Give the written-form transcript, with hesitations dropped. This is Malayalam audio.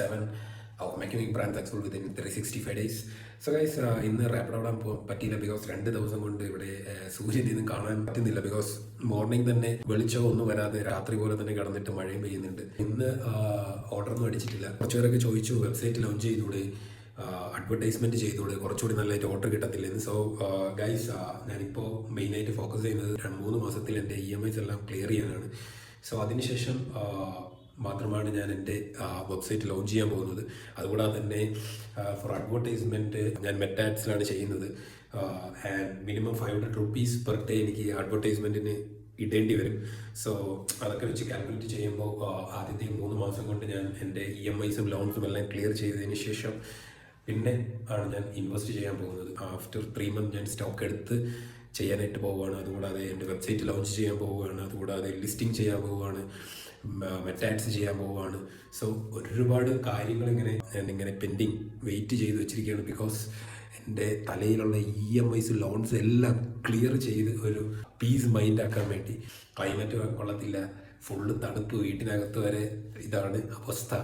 7 of making brand successful within 365 days. So guys ഇന്ന് റാപ്പിഡോടാൻ പറ്റിയില്ല ബിക്കോസ് 2 ദിവസം കൊണ്ട് ഇവിടെ സൂര്യൻ ഇന്നും കാണാൻ പറ്റുന്നില്ല. ബിക്കോസ് മോർണിംഗ് തന്നെ വെളിച്ചം ഒന്നും വരാതെ രാത്രി പോലെ തന്നെ കിടന്നിട്ട് മഴയും പെയ്യുന്നുണ്ട്. ഇന്ന് ഓർഡറൊന്നും അടിച്ചിട്ടില്ല. കുറച്ചുപേരൊക്കെ ചോദിച്ചു വെബ്സൈറ്റ് ലോഞ്ച് ചെയ്തൂടെ, അഡ്വർടൈസ്മെൻറ്റ് ചെയ്തോട്, കുറച്ചുകൂടി നല്ലതായിട്ട് ഓർഡർ കിട്ടത്തില്ലെന്ന്. സോ ഗൈസ് ഞാനിപ്പോൾ മെയിനായിട്ട് ഫോക്കസ് ചെയ്യുന്നത് 3 മാസത്തിൽ എൻ്റെ EMIs എല്ലാം ക്ലിയർ ചെയ്യാനാണ്. സോ അതിനുശേഷം മാത്രമാണ് ഞാൻ എൻ്റെ വെബ്സൈറ്റ് ലോഞ്ച് ചെയ്യാൻ പോകുന്നത്. അതുകൂടാതെ തന്നെ ഫോർ അഡ്വർടൈസ്മെൻറ്റ് ഞാൻ മെറ്റാഡ്സിലാണ് ചെയ്യുന്നത്. And minimum 500 rupees per day എനിക്ക് അഡ്വർടൈസ്മെൻറ്റിന് ഇടേണ്ടി വരും. സോ അതൊക്കെ വെച്ച് കാൽക്കുലേറ്റ് ചെയ്യുമ്പോൾ ആദ്യത്തെ 3 മാസം കൊണ്ട് ഞാൻ എൻ്റെ EMIസും ലോൺസും എല്ലാം ക്ലിയർ ചെയ്തതിന് ശേഷം പിന്നെ ആണ് ഞാൻ ഇൻവെസ്റ്റ് ചെയ്യാൻ പോകുന്നത്. ആഫ്റ്റർ 3 months ഞാൻ സ്റ്റോക്ക് എടുത്ത് ചെയ്യാനായിട്ട് പോവുകയാണ്. അതുകൂടാതെ എൻ്റെ വെബ്സൈറ്റ് ലോഞ്ച് ചെയ്യാൻ പോവുകയാണ്. അതുകൂടാതെ ലിസ്റ്റിംഗ് ചെയ്യാൻ പോവുകയാണ്, മെറ്റാഡ്സ് ചെയ്യാൻ പോവുകയാണ്. സോ ഒരുപാട് കാര്യങ്ങൾ ഇങ്ങനെ പെൻഡിങ് വെയിറ്റ് ചെയ്ത് വെച്ചിരിക്കുകയാണ്. ബിക്കോസ് എൻ്റെ തലയിലുള്ള EMIs ലോൺസ് എല്ലാം ക്ലിയർ ചെയ്ത് ഒരു പീസ് മൈൻഡ് ആക്കാൻ വേണ്ടി. ക്ലൈമറ്റ് കൊള്ളത്തില്ല, ഫുള്ള് തണുപ്പ്, വീട്ടിനകത്ത് വരെ ഇതാണ് അവസ്ഥ.